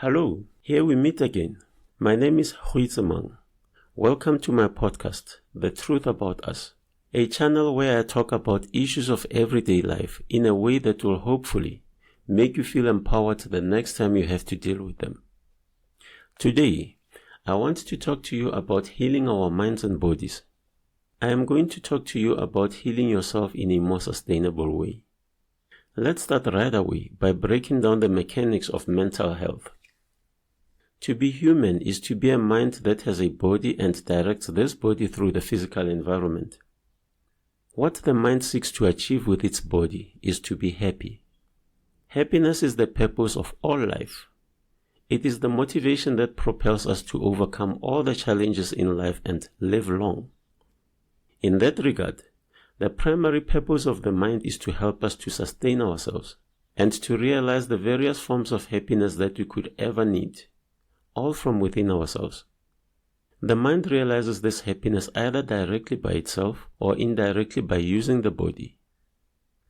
Hello, here we meet again. My name is Huizemang. Welcome to my podcast, The Truth About Us, a channel where I talk about issues of everyday life in a way that will hopefully make you feel empowered the next time you have to deal with them. Today, I want to talk to you about healing our minds and bodies. I am going to talk to you about healing yourself in a more sustainable way. Let's start right away by breaking down the mechanics of mental health. To be human is to be a mind that has a body and directs this body through the physical environment. What the mind seeks to achieve with its body is to be happy. Happiness is the purpose of all life. It is the motivation that propels us to overcome all the challenges in life and live long. In that regard, the primary purpose of the mind is to help us to sustain ourselves and to realize the various forms of happiness that we could ever need, all from within ourselves. The mind realizes this happiness either directly by itself or indirectly by using the body.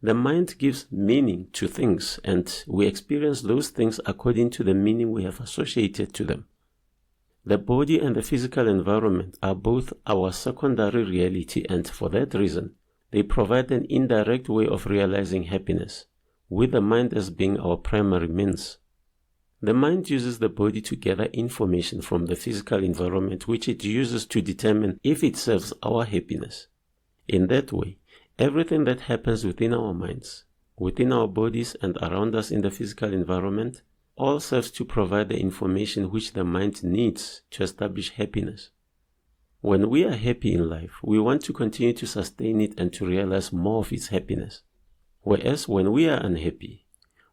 The mind gives meaning to things, and we experience those things according to the meaning we have associated to them. The body and the physical environment are both our secondary reality, and for that reason, they provide an indirect way of realizing happiness, with the mind as being our primary means. The mind uses the body to gather information from the physical environment which it uses to determine if it serves our happiness. In that way, everything that happens within our minds, within our bodies and around us in the physical environment, all serves to provide the information which the mind needs to establish happiness. When we are happy in life, we want to continue to sustain it and to realize more of its happiness. Whereas when we are unhappy,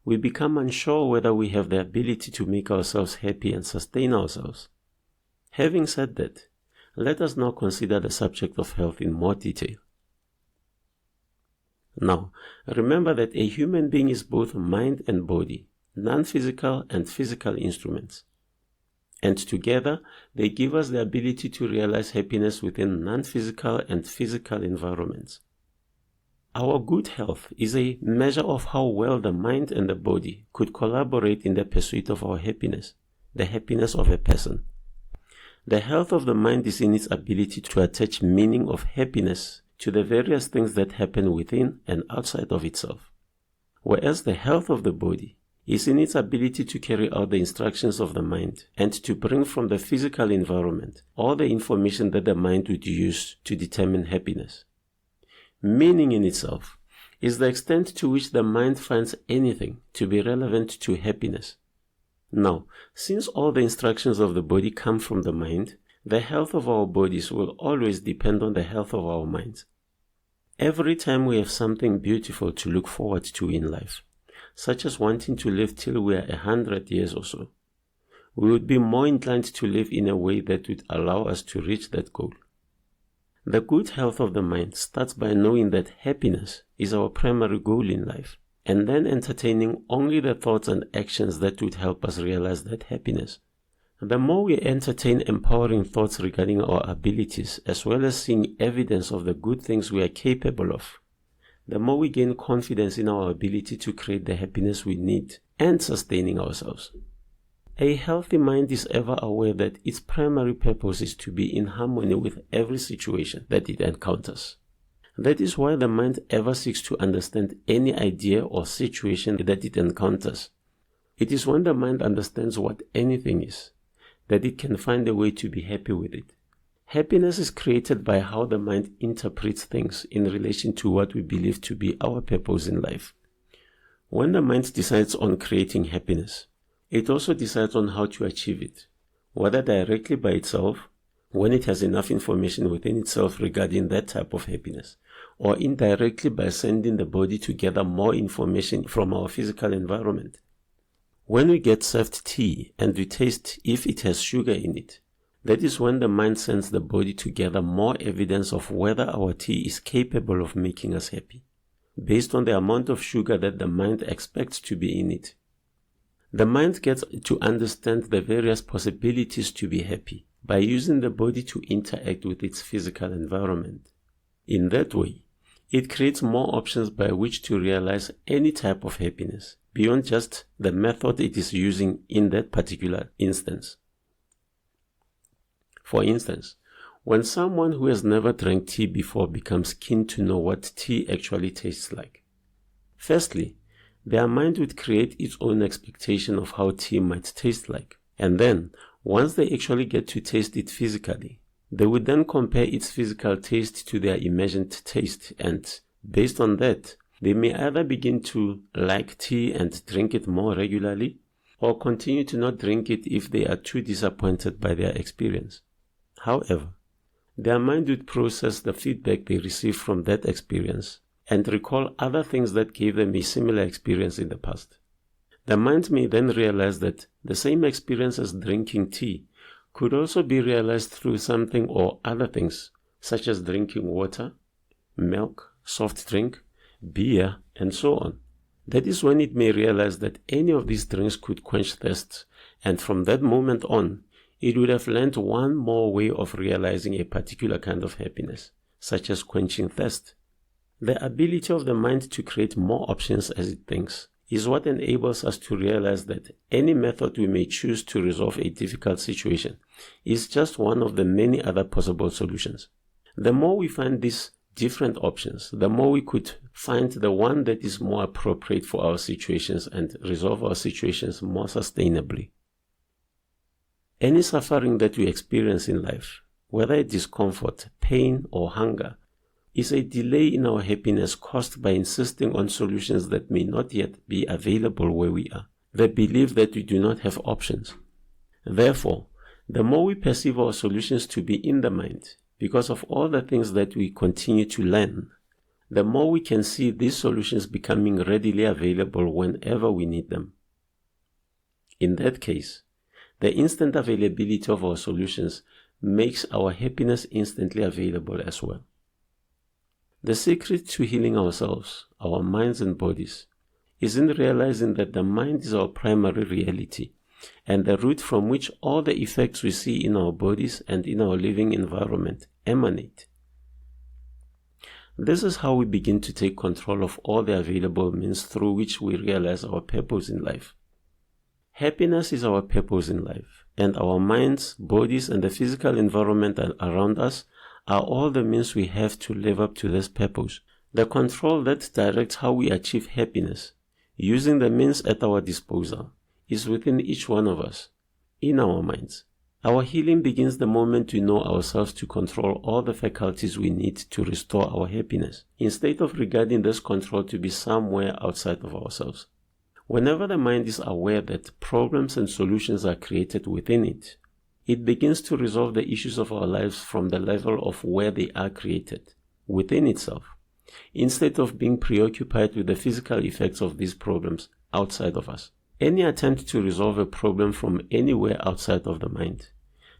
we become unsure whether we have the ability to make ourselves happy and sustain ourselves. Having said that, let us now consider the subject of health in more detail. Now, remember that a human being is both mind and body, non-physical and physical instruments. And together, they give us the ability to realize happiness within non-physical and physical environments. Our good health is a measure of how well the mind and the body could collaborate in the pursuit of our happiness, the happiness of a person. The health of the mind is in its ability to attach meaning of happiness to the various things that happen within and outside of itself, whereas the health of the body is in its ability to carry out the instructions of the mind and to bring from the physical environment all the information that the mind would use to determine happiness. Meaning in itself is the extent to which the mind finds anything to be relevant to happiness. Now, since all the instructions of the body come from the mind, the health of our bodies will always depend on the health of our minds. Every time we have something beautiful to look forward to in life, such as wanting to live till we are 100 years or so, we would be more inclined to live in a way that would allow us to reach that goal. The good health of the mind starts by knowing that happiness is our primary goal in life, and then entertaining only the thoughts and actions that would help us realize that happiness. The more we entertain empowering thoughts regarding our abilities, as well as seeing evidence of the good things we are capable of, the more we gain confidence in our ability to create the happiness we need and sustaining ourselves. A healthy mind is ever aware that its primary purpose is to be in harmony with every situation that it encounters. That is why the mind ever seeks to understand any idea or situation that it encounters. It is when the mind understands what anything is that it can find a way to be happy with it. Happiness is created by how the mind interprets things in relation to what we believe to be our purpose in life. When the mind decides on creating happiness, it also decides on how to achieve it, whether directly by itself, when it has enough information within itself regarding that type of happiness, or indirectly by sending the body to gather more information from our physical environment. When we get served tea and we taste if it has sugar in it, that is when the mind sends the body to gather more evidence of whether our tea is capable of making us happy, based on the amount of sugar that the mind expects to be in it. The mind gets to understand the various possibilities to be happy by using the body to interact with its physical environment. In that way, It creates more options by which to realize any type of happiness, beyond just the method it is using in that particular instance. For instance, when someone who has never drank tea before becomes keen to know what tea actually tastes like, firstly, their mind would create its own expectation of how tea might taste like. And then, once they actually get to taste it physically, they would then compare its physical taste to their imagined taste, and based on that, they may either begin to like tea and drink it more regularly, or continue to not drink it if they are too disappointed by their experience. However, their mind would process the feedback they receive from that experience and recall other things that gave them a similar experience in the past. The mind may then realize that the same experience as drinking tea could also be realized through something or other things, such as drinking water, milk, soft drink, beer, and so on. That is when it may realize that any of these drinks could quench thirst, and from that moment on, it would have learned one more way of realizing a particular kind of happiness, such as quenching thirst. The ability of the mind to create more options as it thinks is what enables us to realize that any method we may choose to resolve a difficult situation is just one of the many other possible solutions. The more we find these different options, the more we could find the one that is more appropriate for our situations and resolve our situations more sustainably. Any suffering that we experience in life, whether discomfort, pain, or hunger, is a delay in our happiness caused by insisting on solutions that may not yet be available where we are, the belief that we do not have options. Therefore, the more we perceive our solutions to be in the mind, because of all the things that we continue to learn, the more we can see these solutions becoming readily available whenever we need them. In that case, the instant availability of our solutions makes our happiness instantly available as well. The secret to healing ourselves, our minds and bodies, is in realizing that the mind is our primary reality and the root from which all the effects we see in our bodies and in our living environment emanate. This is how we begin to take control of all the available means through which we realize our purpose in life. Happiness is our purpose in life, and our minds, bodies, and the physical environment around us are all the means we have to live up to this purpose. The control that directs how we achieve happiness, using the means at our disposal, is within each one of us, in our minds. Our healing begins the moment we know ourselves to control all the faculties we need to restore our happiness, instead of regarding this control to be somewhere outside of ourselves. Whenever the mind is aware that problems and solutions are created within it, it begins to resolve the issues of our lives from the level of where they are created, within itself, instead of being preoccupied with the physical effects of these problems outside of us. Any attempt to resolve a problem from anywhere outside of the mind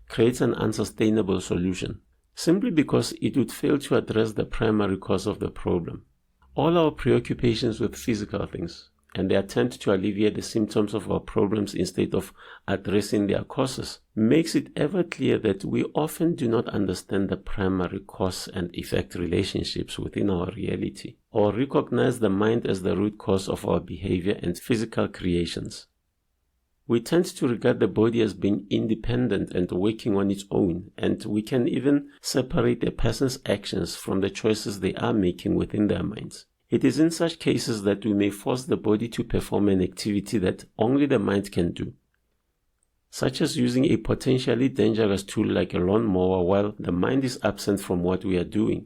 creates an unsustainable solution, simply because it would fail to address the primary cause of the problem. All our preoccupations with physical things and the attempt to alleviate the symptoms of our problems instead of addressing their causes makes it ever clear that we often do not understand the primary cause and effect relationships within our reality, or recognize the mind as the root cause of our behavior and physical creations. We tend to regard the body as being independent and working on its own, and we can even separate a person's actions from the choices they are making within their minds. It is in such cases that we may force the body to perform an activity that only the mind can do, such as using a potentially dangerous tool like a lawnmower while the mind is absent from what we are doing,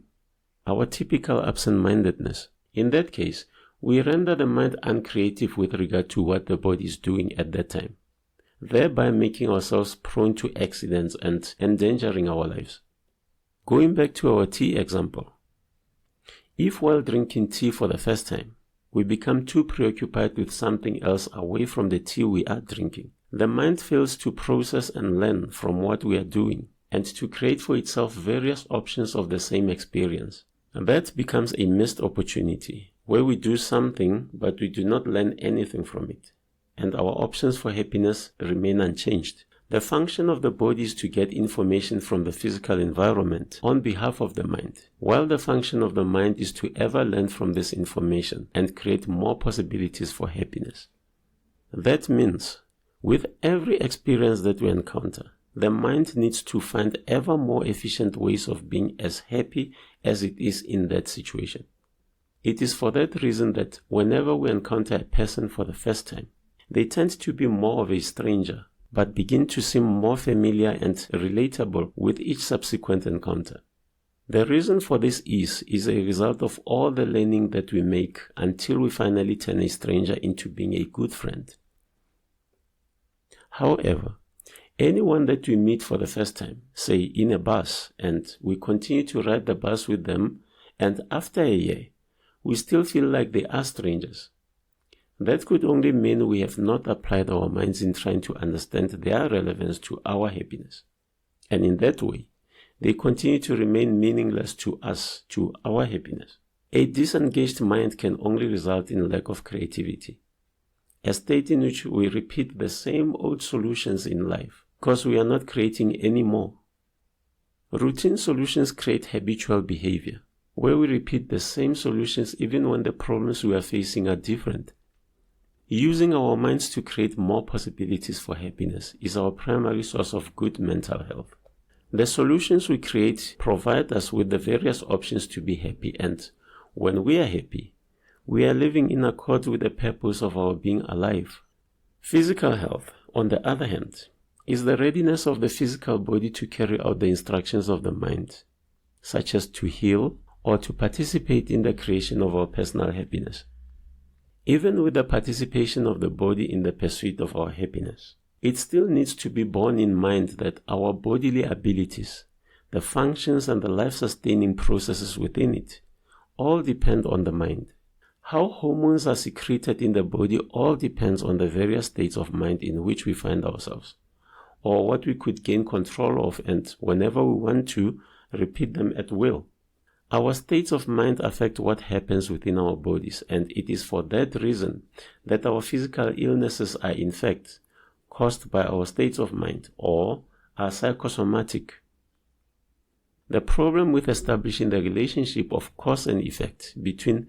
our typical absent-mindedness. In that case, we render the mind uncreative with regard to what the body is doing at that time, thereby making ourselves prone to accidents and endangering our lives. Going back to our tea example, if while drinking tea for the first time, we become too preoccupied with something else away from the tea we are drinking, the mind fails to process and learn from what we are doing and to create for itself various options of the same experience. And that becomes a missed opportunity, where we do something but we do not learn anything from it, and our options for happiness remain unchanged. The function of the body is to get information from the physical environment on behalf of the mind, while the function of the mind is to ever learn from this information and create more possibilities for happiness. That means, with every experience that we encounter, the mind needs to find ever more efficient ways of being as happy as it is in that situation. It is for that reason that whenever we encounter a person for the first time, they tend to be more of a stranger, but begin to seem more familiar and relatable with each subsequent encounter. The reason for this is a result of all the learning that we make until we finally turn a stranger into being a good friend. However, anyone that we meet for the first time, say in a bus, and we continue to ride the bus with them, and after a year, we still feel like they are strangers. That could only mean we have not applied our minds in trying to understand their relevance to our happiness. And in that way, they continue to remain meaningless to us, to our happiness. A disengaged mind can only result in lack of creativity, a state in which we repeat the same old solutions in life because we are not creating any more. Routine solutions create habitual behavior, where we repeat the same solutions even when the problems we are facing are different. Using our minds to create more possibilities for happiness is our primary source of good mental health. The solutions we create provide us with the various options to be happy, and when we are happy, we are living in accord with the purpose of our being alive. Physical health, on the other hand, is the readiness of the physical body to carry out the instructions of the mind, such as to heal or to participate in the creation of our personal happiness. Even with the participation of the body in the pursuit of our happiness, it still needs to be borne in mind that our bodily abilities, the functions and the life-sustaining processes within it, all depend on the mind. How hormones are secreted in the body all depends on the various states of mind in which we find ourselves, or what we could gain control of, and whenever we want to, repeat them at will. Our states of mind affect what happens within our bodies, and it is for that reason that our physical illnesses are in fact caused by our states of mind, or are psychosomatic. The problem with establishing the relationship of cause and effect between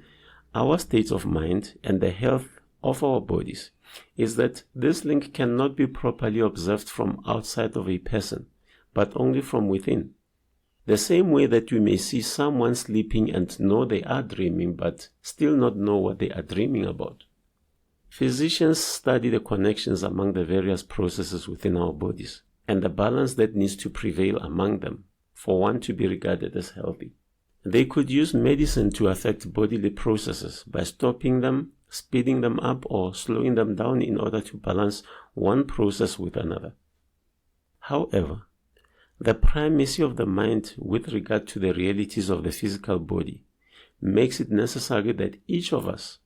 our states of mind and the health of our bodies is that this link cannot be properly observed from outside of a person, but only from within. The same way that you may see someone sleeping and know they are dreaming, but still not know what they are dreaming about. Physicians study the connections among the various processes within our bodies and the balance that needs to prevail among them for one to be regarded as healthy. They could use medicine to affect bodily processes by stopping them, speeding them up, or slowing them down in order to balance one process with another. However, the primacy of the mind with regard to the realities of the physical body makes it necessary that each of us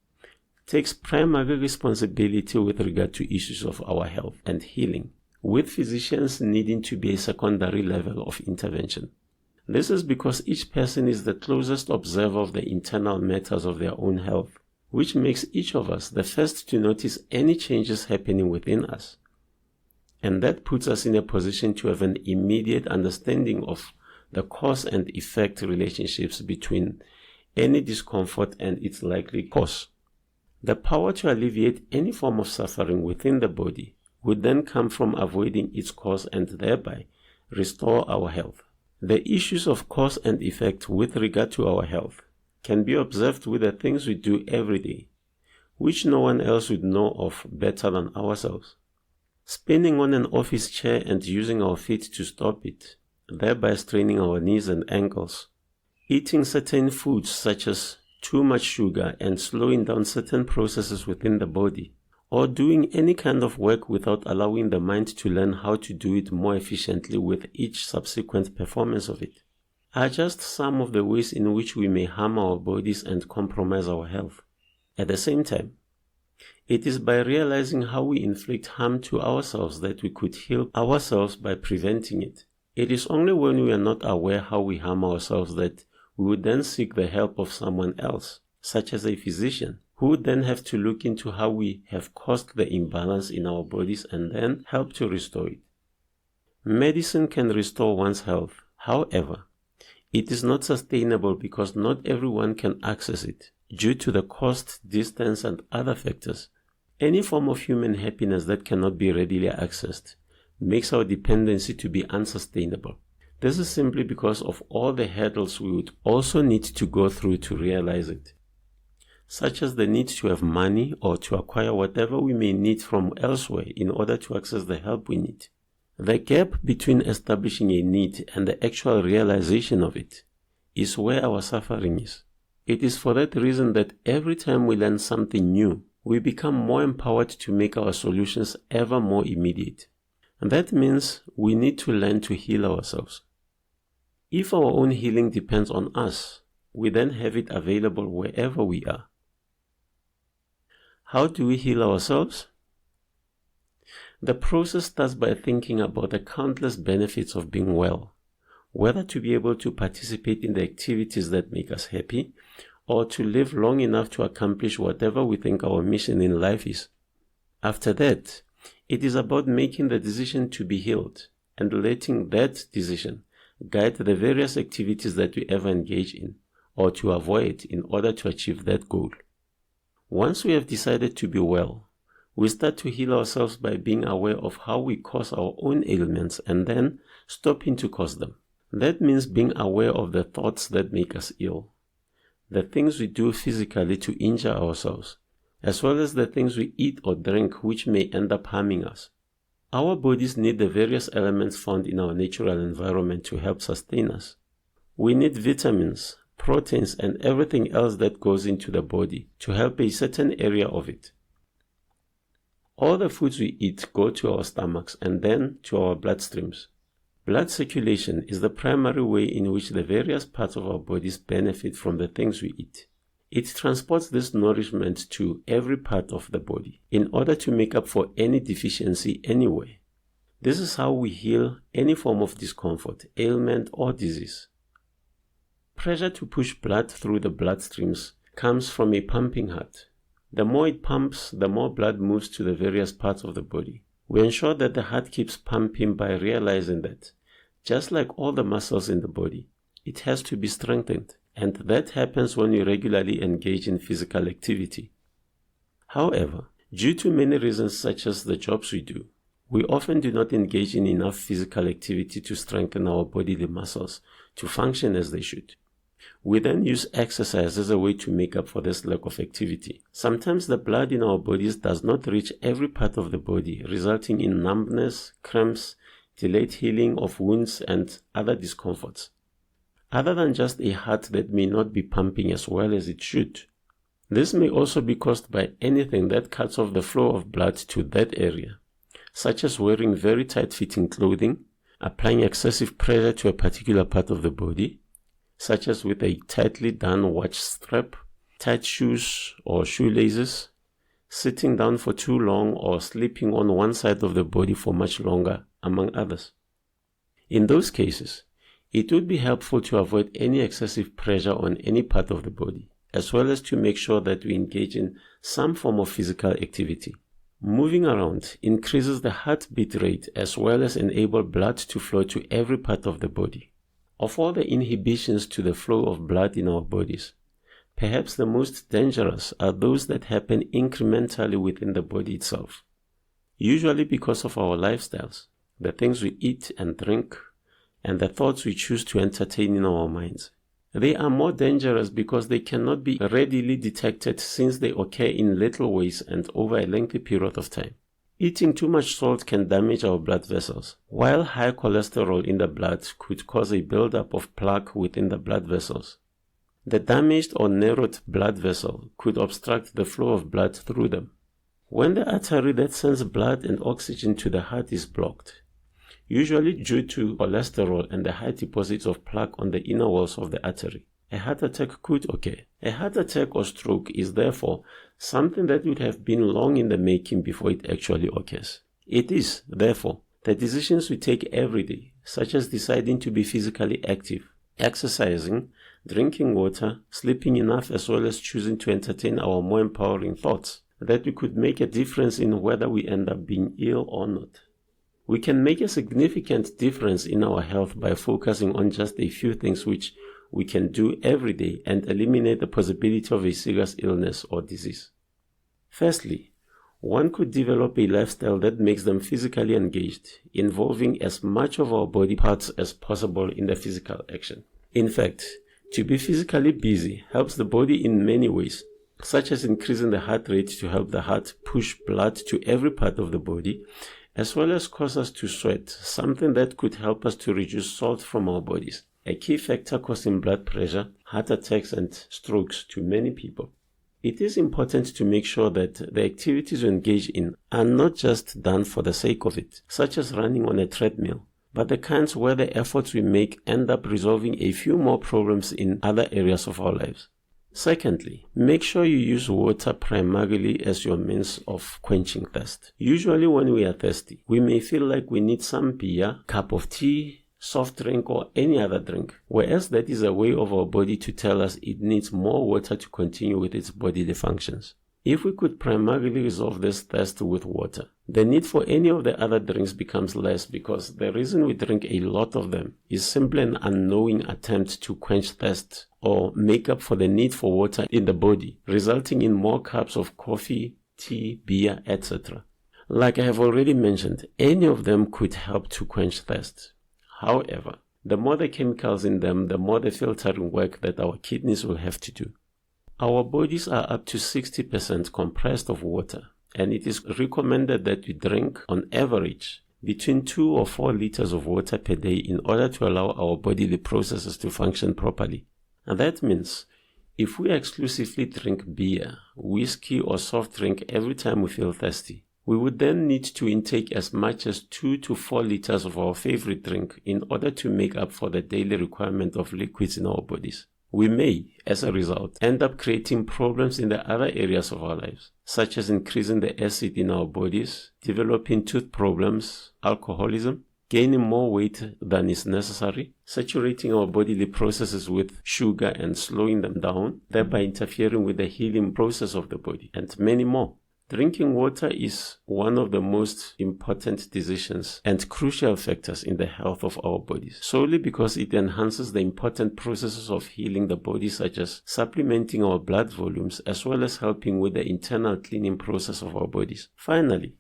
takes primary responsibility with regard to issues of our health and healing, with physicians needing to be a secondary level of intervention. This is because each person is the closest observer of the internal matters of their own health, which makes each of us the first to notice any changes happening within us. And that puts us in a position to have an immediate understanding of the cause and effect relationships between any discomfort and its likely cause. The power to alleviate any form of suffering within the body would then come from avoiding its cause and thereby restore our health. The issues of cause and effect with regard to our health can be observed with the things we do every day, which no one else would know of better than ourselves. Spinning on an office chair and using our feet to stop it, thereby straining our knees and ankles. Eating certain foods such as too much sugar and slowing down certain processes within the body, or doing any kind of work without allowing the mind to learn how to do it more efficiently with each subsequent performance of it, are just some of the ways in which we may harm our bodies and compromise our health. At the same time, it is by realizing how we inflict harm to ourselves that we could heal ourselves by preventing it. It is only when we are not aware how we harm ourselves that we would then seek the help of someone else, such as a physician, who would then have to look into how we have caused the imbalance in our bodies and then help to restore it. Medicine can restore one's health. However, it is not sustainable because not everyone can access it due to the cost, distance, and other factors. Any form of human happiness that cannot be readily accessed makes our dependency to be unsustainable. This is simply because of all the hurdles we would also need to go through to realize it, such as the need to have money or to acquire whatever we may need from elsewhere in order to access the help we need. The gap between establishing a need and the actual realization of it is where our suffering is. It is for that reason that every time we learn something new, we become more empowered to make our solutions ever more immediate. And that means we need to learn to heal ourselves. If our own healing depends on us, we then have it available wherever we are. How do we heal ourselves? The process starts by thinking about the countless benefits of being well, whether to be able to participate in the activities that make us happy, or to live long enough to accomplish whatever we think our mission in life is. After that, it is about making the decision to be healed and letting that decision guide the various activities that we ever engage in or to avoid in order to achieve that goal. Once we have decided to be well, we start to heal ourselves by being aware of how we cause our own ailments and then stopping to cause them. That means being aware of the thoughts that make us ill, the things we do physically to injure ourselves, as well as the things we eat or drink which may end up harming us. Our bodies need the various elements found in our natural environment to help sustain us. We need vitamins, proteins, and everything else that goes into the body to help a certain area of it. All the foods we eat go to our stomachs and then to our bloodstreams. Blood circulation is the primary way in which the various parts of our bodies benefit from the things we eat. It transports this nourishment to every part of the body in order to make up for any deficiency anywhere. This is how we heal any form of discomfort, ailment, or disease. Pressure to push blood through the bloodstreams comes from a pumping heart. The more it pumps, the more blood moves to the various parts of the body. We ensure that the heart keeps pumping by realizing that, just like all the muscles in the body, it has to be strengthened. And that happens when we regularly engage in physical activity. However, due to many reasons such as the jobs we do, we often do not engage in enough physical activity to strengthen our bodily muscles to function as they should. We then use exercise as a way to make up for this lack of activity. Sometimes the blood in our bodies does not reach every part of the body, resulting in numbness, cramps, delayed healing of wounds, and other discomforts, other than just a heart that may not be pumping as well as it should. This may also be caused by anything that cuts off the flow of blood to that area, such as wearing very tight-fitting clothing, applying excessive pressure to a particular part of the body, such as with a tightly done watch strap, tight shoes or shoelaces, sitting down for too long, or sleeping on one side of the body for much longer, among others. In those cases, it would be helpful to avoid any excessive pressure on any part of the body, as well as to make sure that we engage in some form of physical activity. Moving around increases the heartbeat rate as well as enable blood to flow to every part of the body. Of all the inhibitions to the flow of blood in our bodies, perhaps the most dangerous are those that happen incrementally within the body itself, usually because of our lifestyles, the things we eat and drink, and the thoughts we choose to entertain in our minds. They are more dangerous because they cannot be readily detected since they occur in little ways and over a lengthy period of time. Eating too much salt can damage our blood vessels, while high cholesterol in the blood could cause a buildup of plaque within the blood vessels. The damaged or narrowed blood vessel could obstruct the flow of blood through them. When the artery that sends blood and oxygen to the heart is blocked, usually due to cholesterol and the high deposits of plaque on the inner walls of the artery, a heart attack could occur. A heart attack or stroke is therefore something that would have been long in the making before it actually occurs. It is, therefore, the decisions we take every day, such as deciding to be physically active, exercising, drinking water, sleeping enough, as well as choosing to entertain our more empowering thoughts, that we could make a difference in whether we end up being ill or not. We can make a significant difference in our health by focusing on just a few things which we can do every day and eliminate the possibility of a serious illness or disease. Firstly, one could develop a lifestyle that makes them physically engaged, involving as much of our body parts as possible in the physical action. In fact, to be physically busy helps the body in many ways, such as increasing the heart rate to help the heart push blood to every part of the body, as well as cause us to sweat, something that could help us to reduce salt from our bodies, a key factor causing blood pressure, heart attacks, and strokes to many people. It is important to make sure that the activities we engage in are not just done for the sake of it, such as running on a treadmill, but the kinds where the efforts we make end up resolving a few more problems in other areas of our lives. Secondly, make sure you use water primarily as your means of quenching thirst. Usually when we are thirsty, we may feel like we need some beer, cup of tea, soft drink, or any other drink, whereas that is a way of our body to tell us it needs more water to continue with its bodily functions. If we could primarily resolve this thirst with water, the need for any of the other drinks becomes less, because the reason we drink a lot of them is simply an unknowing attempt to quench thirst or make up for the need for water in the body, resulting in more cups of coffee, tea, beer, etc. Like I have already mentioned, any of them could help to quench thirst. However, the more the chemicals in them, the more the filtering work that our kidneys will have to do. Our bodies are up to 60% comprised of water, and it is recommended that we drink, on average, between 2 or 4 liters of water per day in order to allow our bodily processes to function properly. And that means if we exclusively drink beer, whiskey, or soft drink every time we feel thirsty, we would then need to intake as much as 2 to 4 liters of our favorite drink in order to make up for the daily requirement of liquids in our bodies. We may, as a result, end up creating problems in the other areas of our lives, such as increasing the acid in our bodies, developing tooth problems, alcoholism, gaining more weight than is necessary, saturating our bodily processes with sugar and slowing them down, thereby interfering with the healing process of the body, and many more. Drinking water is one of the most important decisions and crucial factors in the health of our bodies, solely because it enhances the important processes of healing the body, such as supplementing our blood volumes as well as helping with the internal cleaning process of our bodies. Finally,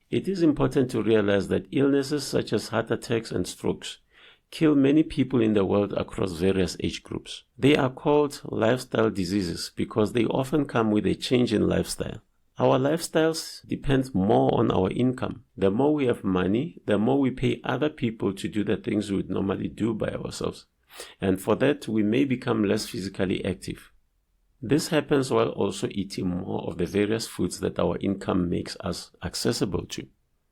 it is important to realize that illnesses such as heart attacks and strokes kill many people in the world across various age groups. They are called lifestyle diseases because they often come with a change in lifestyle. Our lifestyles depend more on our income. The more we have money, the more we pay other people to do the things we would normally do by ourselves. And for that, we may become less physically active. This happens while also eating more of the various foods that our income makes us accessible to.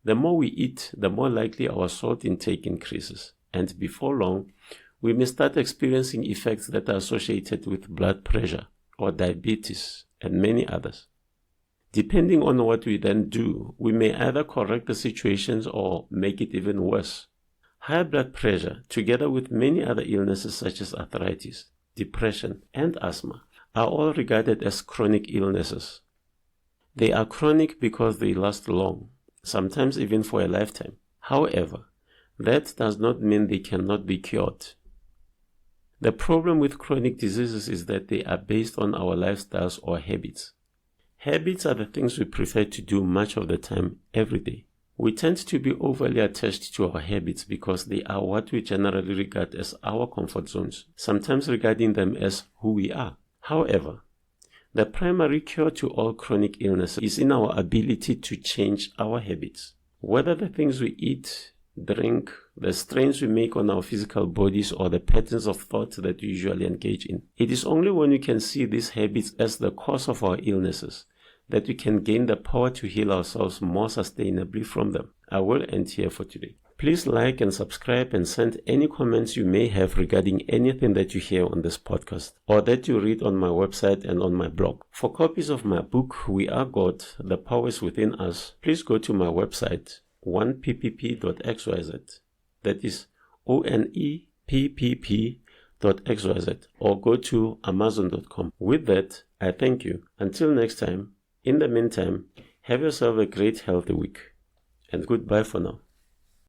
The more we eat, the more likely our salt intake increases. And before long, we may start experiencing effects that are associated with blood pressure or diabetes and many others. Depending on what we then do, we may either correct the situations or make it even worse. High blood pressure, together with many other illnesses such as arthritis, depression, and asthma, are all regarded as chronic illnesses. They are chronic because they last long, sometimes even for a lifetime. However, that does not mean they cannot be cured. The problem with chronic diseases is that they are based on our lifestyles or habits. Habits are the things we prefer to do much of the time, every day. We tend to be overly attached to our habits because they are what we generally regard as our comfort zones, sometimes regarding them as who we are. However, the primary cure to all chronic illnesses is in our ability to change our habits. Whether the things we eat, drink, the strains we make on our physical bodies, or the patterns of thought that we usually engage in. It is only when we can see these habits as the cause of our illnesses that we can gain the power to heal ourselves more sustainably from them. I will end here for today. Please like and subscribe and send any comments you may have regarding anything that you hear on this podcast or that you read on my website and on my blog. For copies of my book, We Are God, The Power is Within Us, please go to my website, oneppp.xyz. That is ONEPPP.xyz, or go to amazon.com. With that, I thank you. Until next time, in the meantime, have yourself a great healthy week, and goodbye for now.